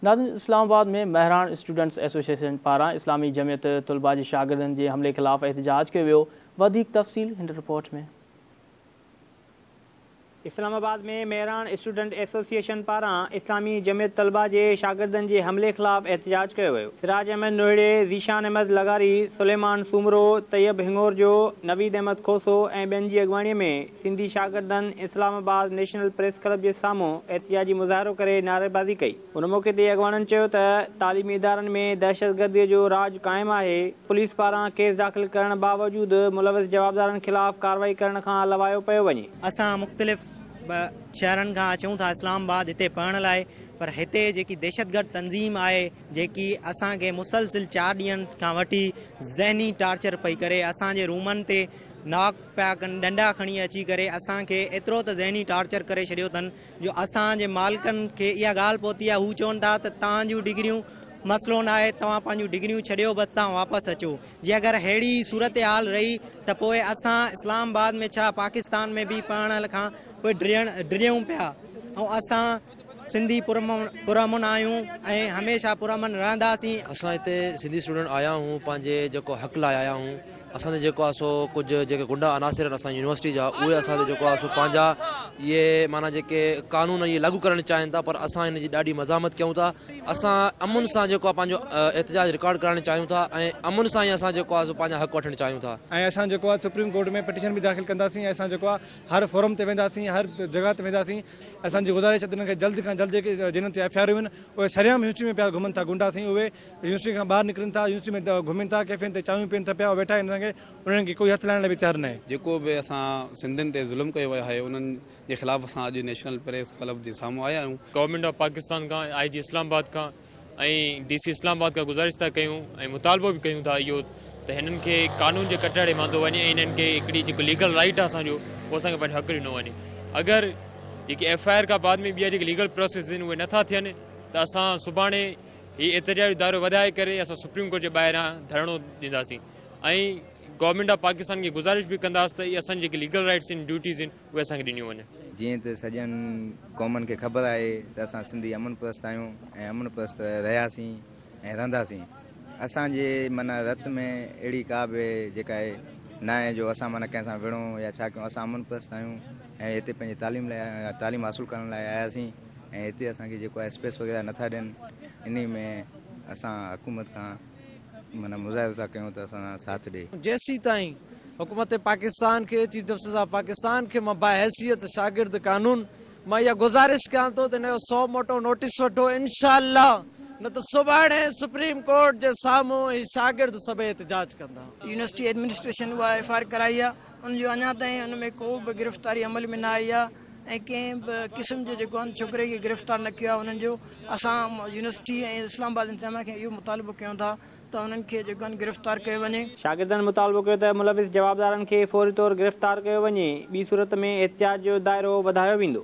नाज़रीन, इस्लामाबाद में महरान students association पारां इस्लामी जमियत तुलबा जे शागिर्दनि जे हमले ख़िलाफ़ एहतजाज कयो वियो। वधीक तफ़सील हिन रिपोर्ट में। इस्लामाबाद में महरान स्टूडेंट एसोसिएशन पारां इस्लामी जमियत तलबा के शागिर्दनि के हमले खिलाफ़ एहतजाज किया वियो। सिराज अहमद नोहड़े, ज़ीशान अहमद लगारी, सुलेमान सूमरो, तैयब हिंगोर जो, नवीद अहमद खोसो ऐं ॿियनि जी अॻवानीअ में सिंधी शागिर्दनि इस्लामाबाद नेशनल प्रेस क्लब के साम्हूं एहतजाजी मुज़ाहिरो करे नारेबाज़ी कई। उन मौके ते अॻवाननि चयो त तालीमी इदारनि में दहशतगर्दीअ जो राज क़ाइमु आहे। पुलिस पारां केस दाख़िल करण बावजूद मुलविस जवाबदारनि खिलाफ़ कार्रवाई करण खां लवायो पियो वञे। असां मुख़्तलिफ़ शहरनि खां अचूं था इस्लामाबाद हिते पढ़ण लाइ, पर हिते जेकी दहशतगर्द तंज़ीम आहे जेकी असांखे मुसलसिल 4 ॾींहंनि खां वठी ज़हनी टार्चर पई करे, असांजे रूमनि ते नॉक पिया कनि, डंडा खणी अची करे असांखे एतिरो त ज़हनी टार्चर करे छॾियो अथनि जो असांजे मालिकनि खे इहा ॻाल्हि पहुती आहे। हू चवनि था त तव्हांजूं डिग्रियूं मसइलो न आहे, तव्हां पंहिंजूं डिग्रियूं छॾियो बसि तव्हां वापसि अचो। जे अगरि अहिड़ी सूरत हाल रही त पोइ असां इस्लामाबाद में छा पाकिस्तान में बि पढ़ण खां पोइ डिॼूं पिया। ऐं असां सिंधी पुरअमन आहियूं ऐं हमेशह पुरअमन रहंदासीं। असां हिते सिंधी स्टूडेंट आया हूँ पंहिंजे जेको हक़ लाइ आया हूँ। असांजे जेको आहे सो कुझु जेके गुंडा अनासिर आहिनि असांजी यूनिवर्सिटी जा, उहे असांजे जेको आहे सो पंहिंजा इहे माना जेके कानून इहे लागू करणु चाहिनि था, पर असां हिन जी ॾाढी मज़ामत कयूं था। असां अमुन सां जेको आहे पंहिंजो एहतजाज रिकॉर्ड करणु चाहियूं था ऐं अमुन सां ई असां जेको आहे सो पंहिंजा हक़ वठणु चाहियूं था। ऐं असां जेको आहे सुप्रीम कोर्ट में पिटीशन बि दाख़िल कंदासीं। असां जेको आहे हर फोरम ते वेंदासीं, हर जॻह ते वेंदासीं। असांजी गुज़ारिश आहे खे जल्द खां जल्द जेके जिन्हनि ते एफआईआर आहिनि उहे सरियाम यूनिवर्सिटी में पिया घुमनि था। गुंडा थी उहे यूनिवर्सिटी खां ॿाहिरि निकिरनि था, यूनिवर्सिटी में घुमनि था, कैफ़ेनि ते चांहियूं पीअनि था पिया, वेठा आहिनि। उन्हनि खे कोई हथ लाइण लाइ बि तयारु न आहे। जेको बि असां सिंधियुनि ते ज़ुल्म कयो वियो आहे उन्हनि जे ख़िलाफ़ असां अॼु नेशनल प्रेस क्लब जे साम्हूं आया आहियूं। गवर्नमेंट ऑफ पाकिस्तान खां, IG इस्लामाबाद खां ऐं DC इस्लामाबाद खां गुज़ारिश था कयूं ऐं मुतालबो बि कयूं था इहो त हिननि खे कानून जे कटड़े मां थो वञे ऐं हिननि खे हिकिड़ी जेको लीगल राइट आहे असांजो उहो असांखे पंहिंजो हक़ ॾिनो वञे। अगरि जेकी FIR खां बाद में ॿिया जेके लीगल प्रोसेस आहिनि उहे नथा थियनि त असां सुभाणे हीअ एहतजाजी दायरो वधाए करे असां सुप्रीम कोर्ट जे ॿाहिरां धरणो ॾींदासीं ऐं गवर्नमेंट ऑफ पाकिस्तान खे गुज़ारिश बि कंदासीं त इहे असांजी जेके लीगल राइट्स आहिनि, ड्यूटीज़ आहिनि, उहे असांखे ॾिनियूं वञनि। जीअं त सॼनि क़ौमनि खे ख़बर आहे त असां सिंधी अमन परस्त आहियूं ऐं अमन परस्त रहियासीं ऐं रहंदासीं। असांजे माना रत में अहिड़ी का बि जेका आहे न आहे जो असां माना कंहिंसां विढ़ूं या छा कयूं। असां अमन परस्त आहियूं ऐं हिते पंहिंजी तालीम हासिलु करण लाइ आयासीं ऐं हिते असांखे जेको आहे स्पेस वग़ैरह नथा ॾियनि। इन में असां हुकूमत खां माना मुज़ाहिरो था कयूं त असां साथ ॾे। जेसीं ताईं हुकूमत पाकिस्तान के चीफ जस्टिस ऑफ पाकिस्तान के मां बाहैसियत शागिर्द कानून मां इहा गुज़ारिश कयां थो त हिन जो 100 मोटो नोटिस वठो इंशाअल्लाह, न त सुभाणे सुप्रीम कोर्ट जे साम्हूं ही शागिर्द सभई एहतजाज कंदा। यूनिवर्सिटी एडमिनिस्ट्रेशन उहा FIR कराई आहे, उनजो अञा ताईं उन में को बि गिरफ़्तारी अमल में न आई आहे ऐं कंहिं बि क़िस्म जो जेको आहे छोकिरे खे गिरफ़्तार न कयो आहे उन्हनि जो। असां यूनिवर्सिटी ऐं इस्लामाबाद इंतिज़ामिया खे इहो मुतालबो कयूं था त उन्हनि खे जेको आहे गिरफ़्तार कयो वञे। शागिर्दनि मुतालबो कयो त मुलविस जवाबदारनि खे फौरी तौर गिरफ़्तार कयो वञे, ॿी सूरत में एहतजाज जो दायरो वधायो वेंदो।